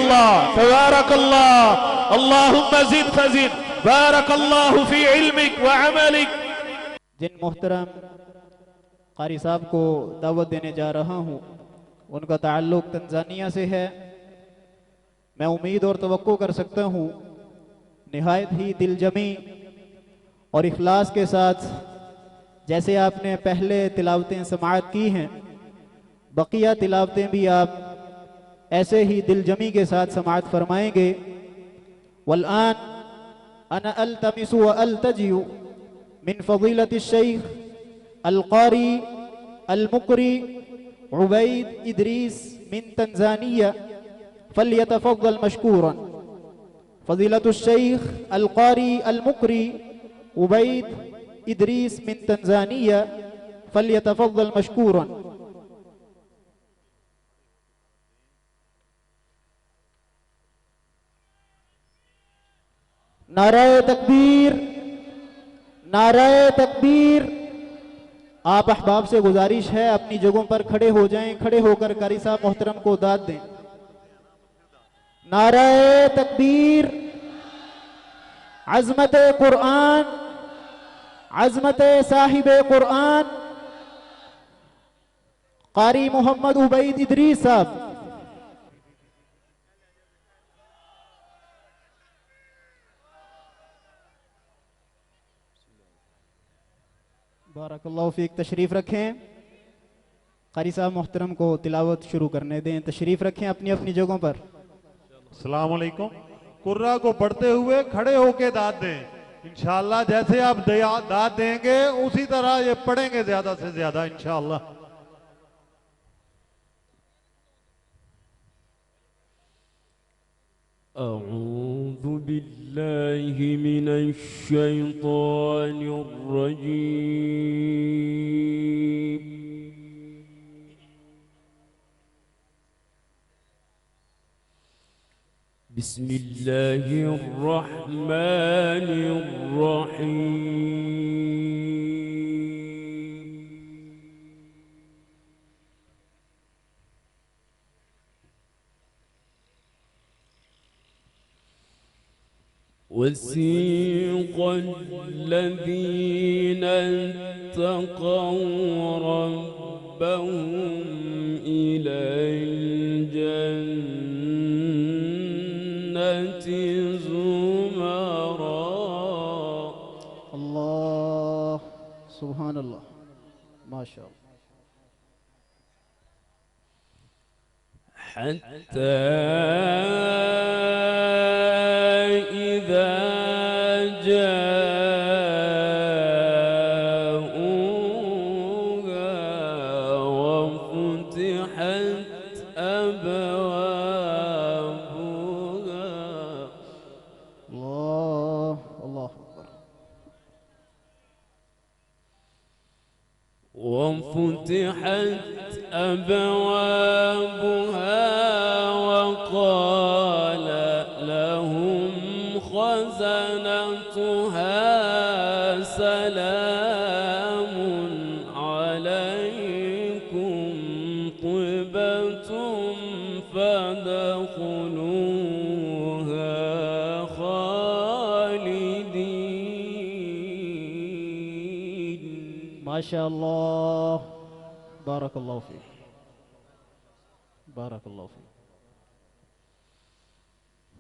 अल्लाह तबारक अल्लाह अल्लाहुम्मा ज़िद फज़िद बारक अल्लाहु फ़ी इल्मिक व अमलिक। जिन मोहतरम कारी साहब को दावत देने जा रहा हूँ उनका ताल्लुक तंजानिया से है। मैं उम्मीद और तवक्को कर सकता हूँ निहायत ही दिलजमी और इखलास के साथ जैसे आपने पहले तिलावतें समाअत की हैं, बकिया तिलावतें भी आप ऐसे ही दिलजमी के साथ समाअत फरमाएंगे। वल्आन अना अल्तमिसु व अल्तजिउ मिन फ़ज़ीलति शेख अल-क़ारी अल-मुक़री उबैद इदरीस मिन तंजानिया फ़ल्यतफ़ज़्ज़ल मशकूरन। फ़ज़ीलतु शेख अल-क़ारी अल-मुक़री उबैद इदरीस मिन तंजानिया फ़ल्यतफ़ज़्ज़ल मशकूरन। नाराए तकबीर, नाराए तकबीर। आप अहबाब से गुजारिश है अपनी जगहों पर खड़े हो जाएं, खड़े होकर कारी साहब मोहतरम को दाद दें। नाराए तकबीर। अज़मत कुरान, अज़मत साहिब कुरान कारी मोहम्मद उबैद इदरीस साहब। बारकल्लाहु फीक। तशरीफ रखें। कारी साहब मोहतरम को तिलावत शुरू करने दें। तशरीफ रखें अपनी अपनी जगहों पर। अस्सलाम वालेकुम। कुर्रा को पढ़ते हुए खड़े होके दाद दें इंशाअल्लाह। जैसे आप दाद देंगे उसी तरह ये पढ़ेंगे ज्यादा से ज्यादा इंशाअल्लाह। अऊज़ु बिल्लाहि मिनश शैतानिर रजीम। बिस्मिल्लाहिर रहमानिर रहीम। वसीक़ الذين اتقوا ربهم إلى الجنة زمرا। अल्लाह सुभान अल्लाह माशा अल्लाह। حتى إذا جاءوها وفتحت أبوابها الله الله أكبر وفتحت أبوابها وقال لهم خزنتها سلام عليكم طبتم فادخلوها خالدين। ما شاء الله بارك الله فيك بارك الله فيك।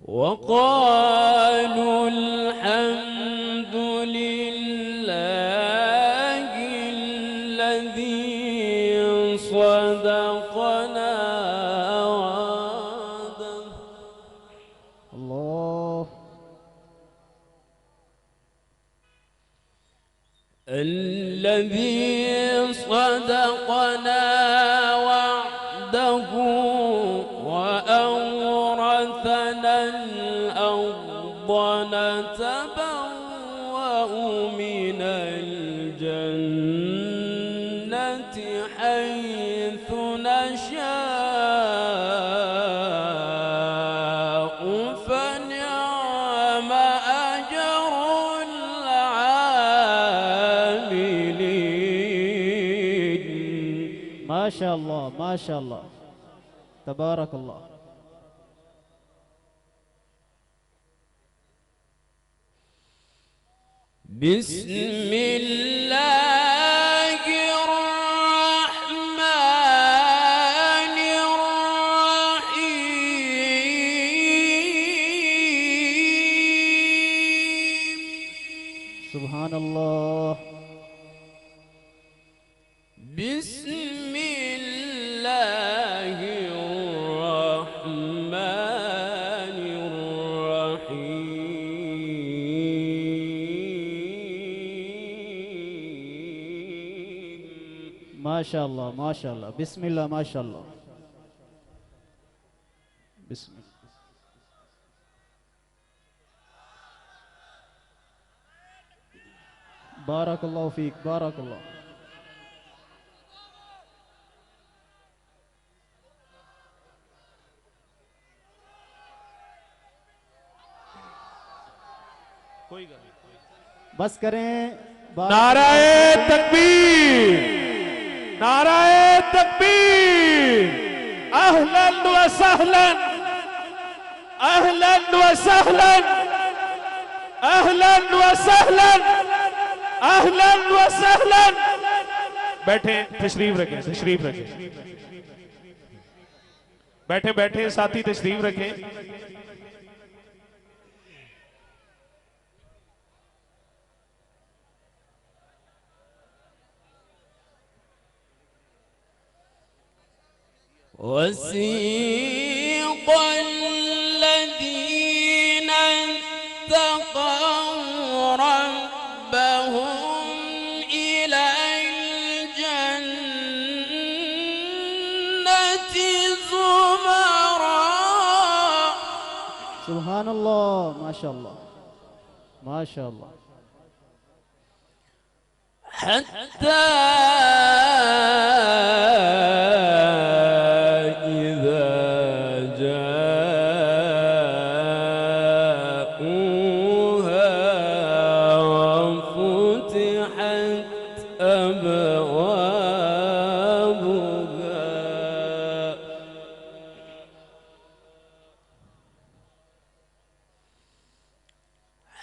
وقالوا الحمد لله الذي صدقنا وعده الله الذي صدقنا وعده وأورثنا الأرض نتبوأ من الجنة حيث نشاء فنعم أجر العاملين। ما شاء الله ما شاء الله تبارك الله بسم الله الرحمن الرحيم. सुभान अल्लाह। بسم الله الرحمن الرحيم. माशाअल्लाह माशाअल्लाह, बिस्मिल्लाह माशाअल्लाह। बिस्मिल्लाह। बारकल्लाहु फीक, बारकल्लाह। बस करें। नाराए तकबीर, नाराए तकबीर। अहलन व सहलन, अहलन व सहलन, अहलन व सहलन, अहलन व सहलन। बैठे, तशरीफ रखें, तशरीफ रखें। बैठे बैठे साथी तशरीफ रखें। وسيق الذين اتقوا ربهم إلى الجنة زمرا. सुभान अल्लाह, माशाअल्लाह माशाअल्लाह। حتى إذا جاءوها وفتحت أبوابها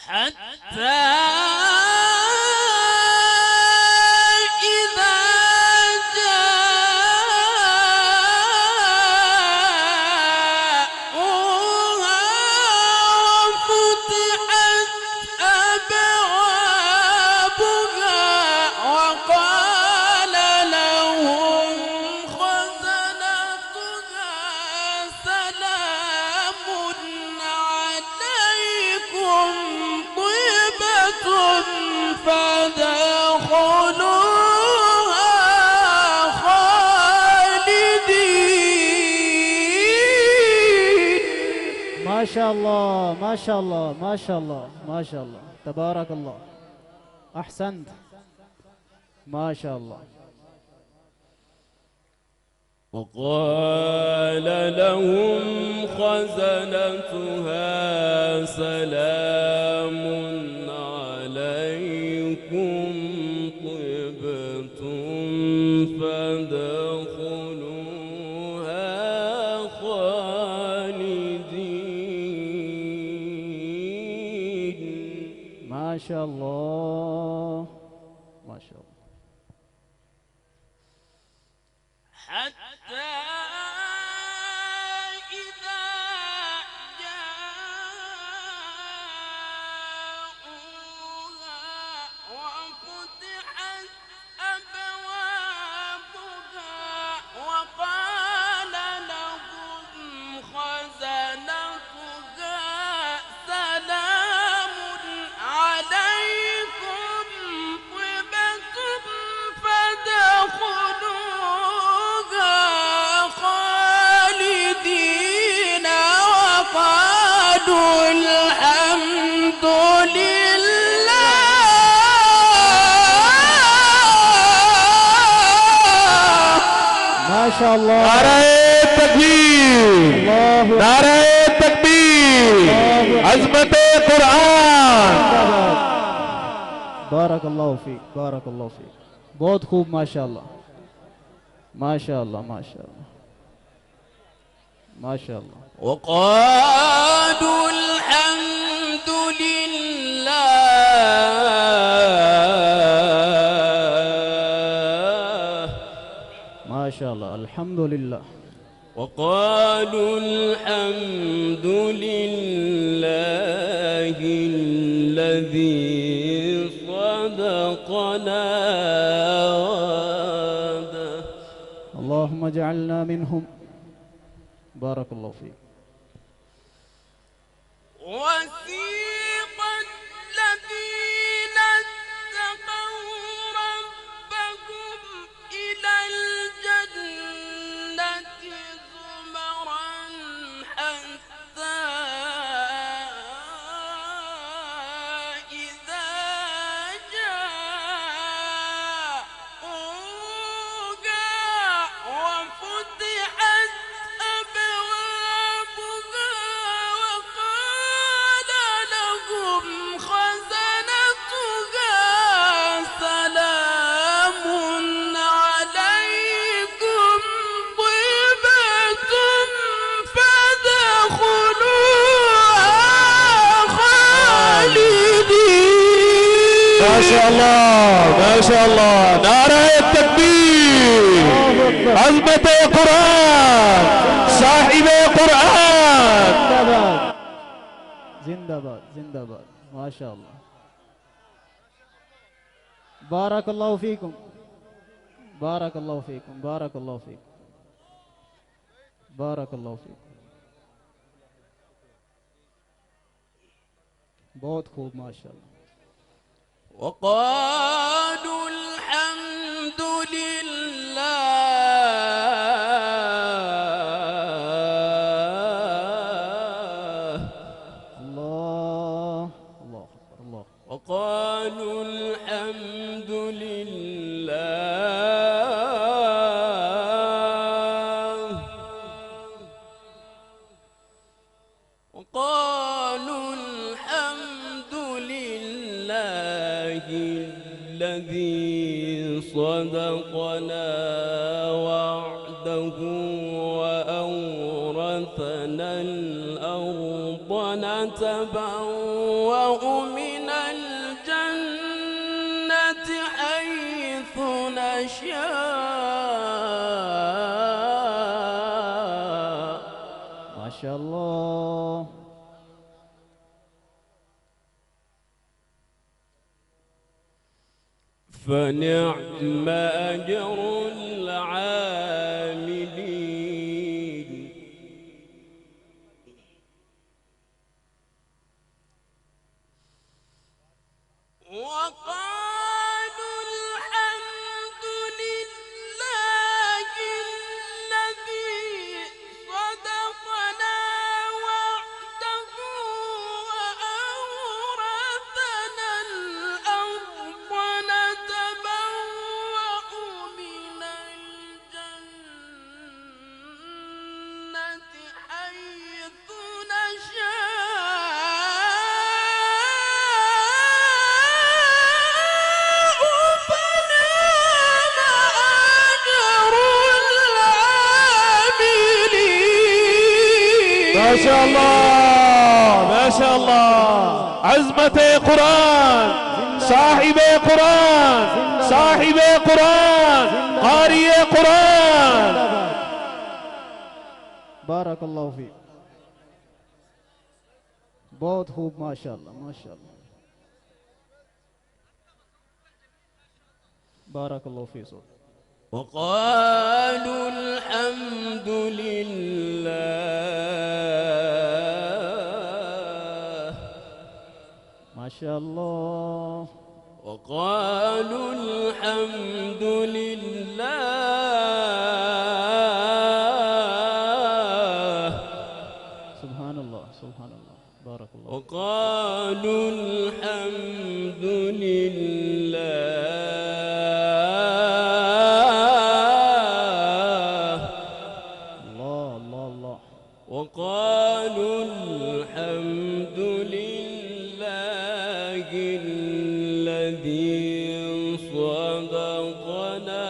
حتى माशाअल्लाह माशाअल्लाह माशाअल्लाह माशाअल्लाह, तबारक अल्लाह, अहसंत, माशाअल्लाह। وقال لهم خزنتها سلام عليكم طبتم فادخلوها خالدين. माशाअल्लाह माशाअल्लाह। حتى إذا جاءوها وفتحت أبوابها وقال لهم خزنتها سلام عليكم طبتم فادخلوها خالدين وقالوا الحمد لله. माशाअल्लाह। नाराए तकबीर, अल्लाहु नाराए तकबीर, अज़मते कुरान। बारकल्लाहु फीक, बारकल्लाहु फीक। बहुत खूब, माशाअल्लाह माशाअल्लाह माशाअल्लाह माशाअल्लाह। وقالوا الحمد لله अल्हम्दुलिल्लाह। وقالوا الحمد لله الذي صدقنا وعده اللهم اجعلنا منهم بارك الله فيك وسيق الذين اتقوا ربهم إلى الجنة زمرا حتى إذا جاءوها وفتحت أبوابها وقال لهم خزنتها سلام عليكم طبتم فادخلوها خالدين. ما شاء الله ما شاء الله، نعرہ التکبیر، عظمت قرآن، صاحب قرآن. जिंदाबाद जिंदाबाद जिंदाबाद माशाअल्लाह। बारकल्लाहु फीकुम बारकल्लाहु फीकुम बारकल्लाहु फीकुम बारकल्लाहु फीकुम। बहुत खूब माशाअल्लाह। وقالوا الحمد لله الله الله أكبر الله وقالوا الحمد لله وقالوا الحمد لله الذي صدقنا وعده وأورثنا الأرض نتبوأ من الجنة حيث نشاء. ما شاء الله. فنعم أجر العاملين. وقالوا الحمد لله الذي صدقنا وعده وأورثنا الأرض نتبوأ من الجنة حيث نشاء. فنعم أجر العاملين. ما شاء الله ما شاء الله، عظمت قرآن، صاحب قرآن، صاحب قرآن، قاری قرآن. बारकल्लाहु फीक। बहुत खूब माशाअल्लाह माशाअल्लाह। बारकल्लाहु फीक। وقالوا الحمد لله माशाअल्लाह। وقالوا الحمد لله सुभान अल्लाह सुभान अल्लाह बारकल्लाह। وقالوا الحمد لله अल्लाह अल्लाह अल्लाह। وقالوا الحمد لله الذي صدقنا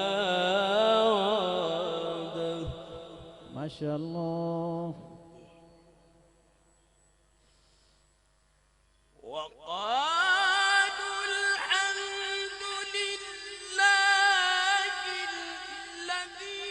وعده. माशाअल्लाह। وقالوا الحمد لله الذي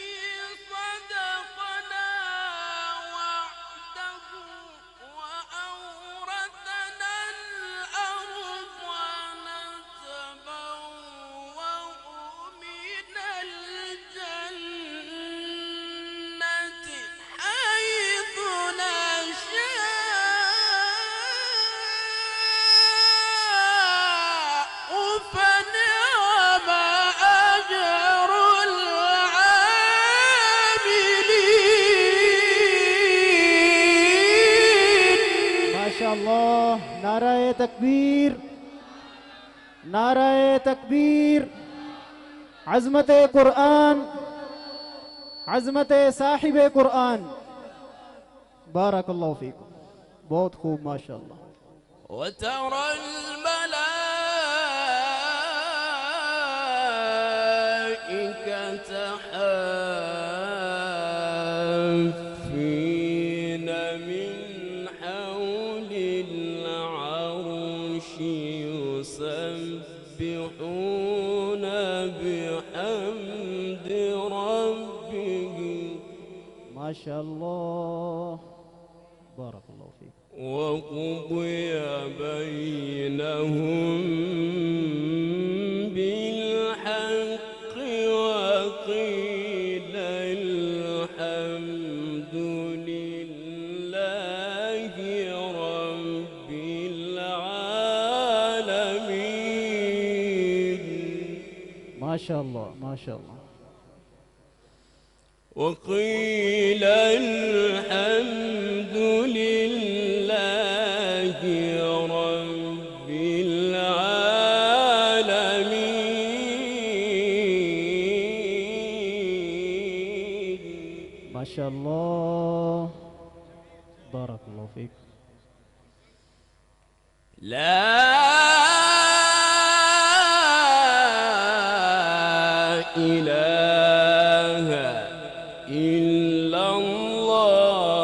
नाराए तकबीर, नाराए तकबीर। अज़मत कुरान, अज़मत साहिब कुरान। बारकल्लाहु फीकुम। बहुत खूब माशाअल्लाह। وترى الملائكة حافين من حول العرش يسبحون بحمد ربهم माशाअल्लाह। बारकल्लाहु फीक। وقضي بينهم بالحق وقيل الحمد لله رب العالمين माशाअल्लाह माशाअल्लाह। وقيل الحمد لله رب العالمين माशाअल्लाह। बारकल्लाहु फीक। لا إله إلا الله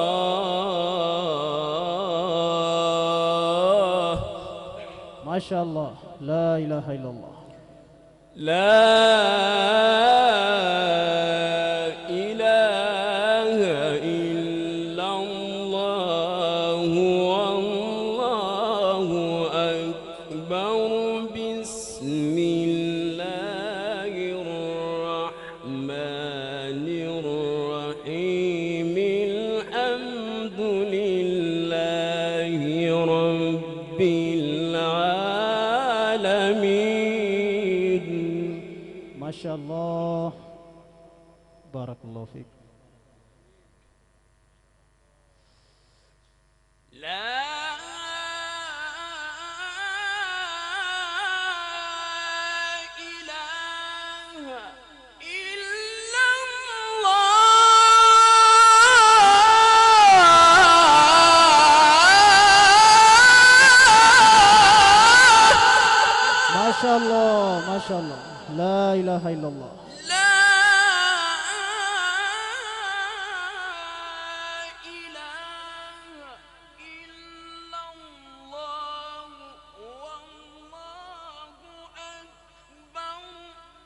माशाअल्लाह। ला इलाहा इल्लल्लाह। لا إله إلا الله والله أكبر بسم الله الرحمن الرحيم الحمد لله رب العالمين माशाअल्लाह। बारकल्लाहु फीक। لا إله إلا الله माशाअल्लाह माशाअल्लाह। ला इलाहा इल्लल्लाह। لا إله إلا الله والله أكبر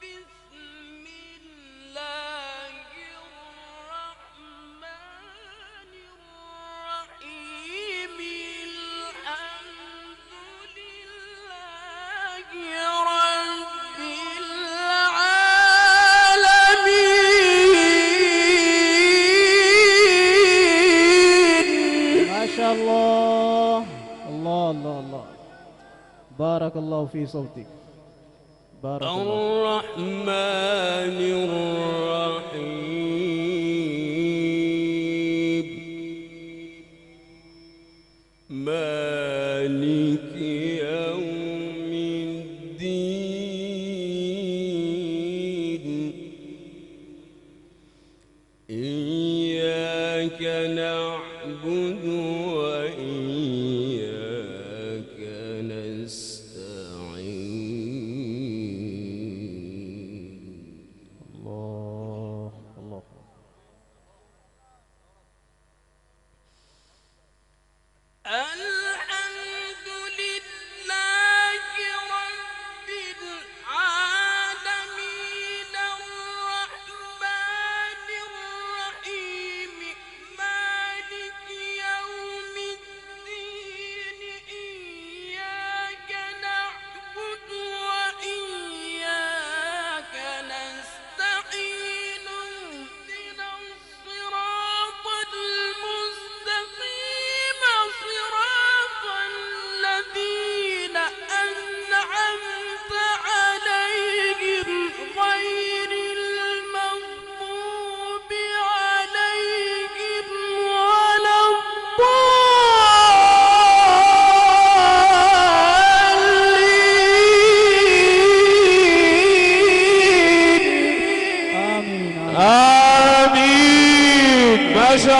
بسم الله الرحمن الرحيم الحمد لله رب العالمين माशाअल्लाह। अल्लाह अल्लाह अल्लाह। बारकल्लाहु फी सौतिक। बारकल्लाह। الرحمن الرحيم مالك يوم الدين إياك نعبد وإياك نستعين الله الله। الحمد لله رب العالمين الرحمن الرحيم مالك يوم الدين إياك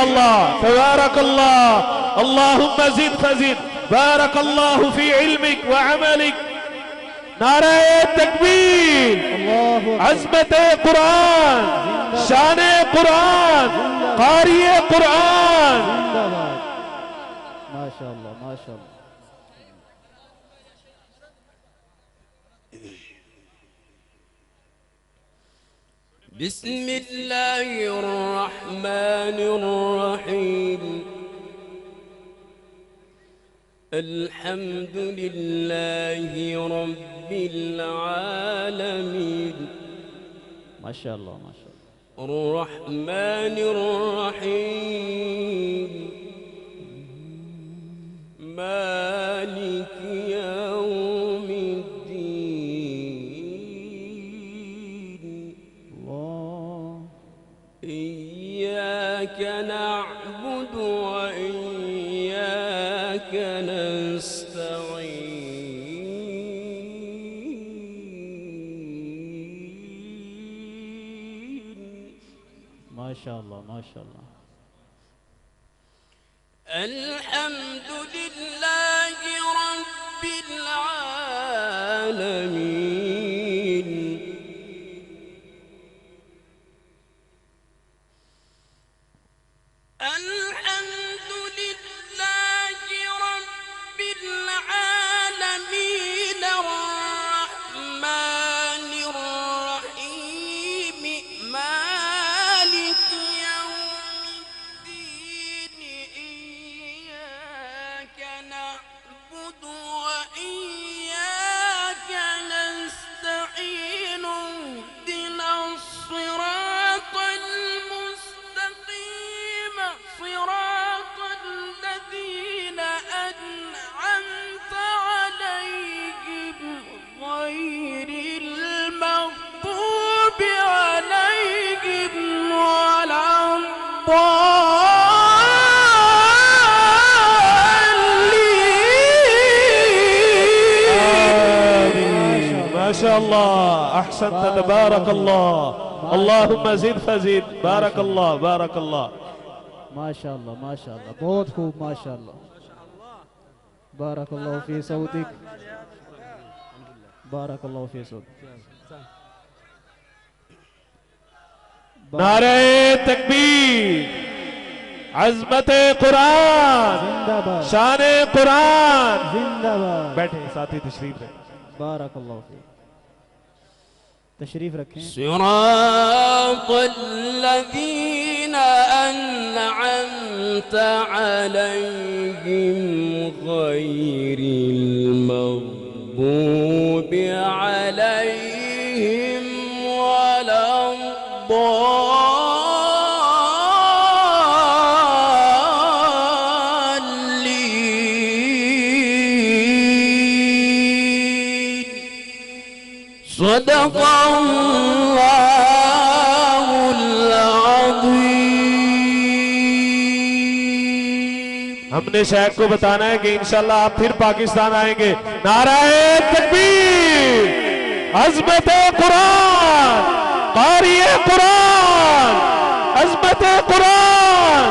इंशाअल्लाह। तबारकल्लाह। अल्लाहुम्मा ज़िद फ़ज़िद। बारकल्लाहु फ़ी इल्मिक व अमलिक। नारे तकबीर। अज़मत कुरान, शान कुरान, क़ारिए कुरान। माशाअल्लाह माशाअल्लाह। बिस्मिल्लाहिर्रहमानिर्रहीम। अल्हम्दुलिल्लाहि रब्बिल आलमीन। माशाअल्लाह माशाअल्लाह। अर्रहमानिर्रहीम। मालिक यौमिद्दीन। इय्याक नअबुदु व इय्याक नस्तईन। माशाअल्लाह माशाअल्लाह। अल्हम्दुलिल्लाहि रब्बिल आलमीन। अल्हम्दुलिल्लाहि रब्बिल आलमीन। अर्रहमानिर रहीम। मालिक यौमिद्दीन। इय्याक नअबुदु व इय्याक नस्तईन। इहदिनास सिरातल मुस्तकीम। सिरातल लज़ीना अनअमत अलैहिम गैरिल मग़्दूबि अलैहिम वलद्दाल्लीन। माशाअल्लाह। अहसनत। तबारकल्लाह। अल्लाहुम्मा ज़िद फ़ज़िद। बारकल्लाह बारकल्लाह। माशाअल्लाह माशाअल्लाह। बहुत खूब माशाअल्लाह। बारकल्लाहु फी सऊदिक। बारकल्लाहु फी सऊदिक। नारे तकबीर। अज़मत कुरान, जिंदाबाद शान कुरान। जिंदाबाद। बैठे साथी तशरीफ है। बारकल्लाहु फी। तशरीफ रखें। सिरातल लज़ीना अनअमत अलैहिम गैरिल मग़्दूबि अलैहिम वलद्दाल्लीन। सदक़ल्लाहुल अज़ीम। हमने शेख को बताना है कि इंशाल्लाह आप फिर पाकिस्तान आएंगे। नाराए तकबीर। अज़मत कुरान, क़ारिए कुरान, अज़मत कुरान।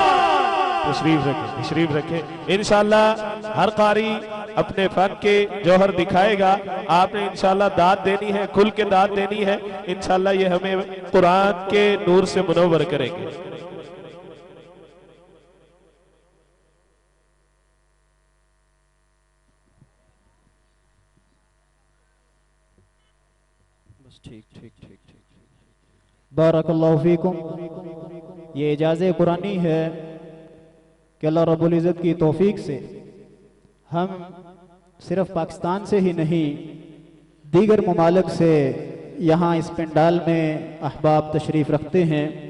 तशरीफ रखें तशरीफ रखें। इंशाल्लाह हर कारी अपने फन के जौहर दिखाएगा। आपने इंशाल्लाह दाद देनी है, खुल के दाद देनी है। इंशाल्लाह ये हमें कुरान के नूर से मुनव्वर करेंगे। बस ठीक ठीक ठीक ठीक। बारकल्लाहु फीकुम। ये इजाज़े कुरानी है कि अल्लाह रब्बुल इज़्ज़त की तौफीक से हम सिर्फ पाकिस्तान से ही नहीं दीगर ममालिक से यहाँ इस पंडाल में अहबाब तशरीफ़ रखते हैं।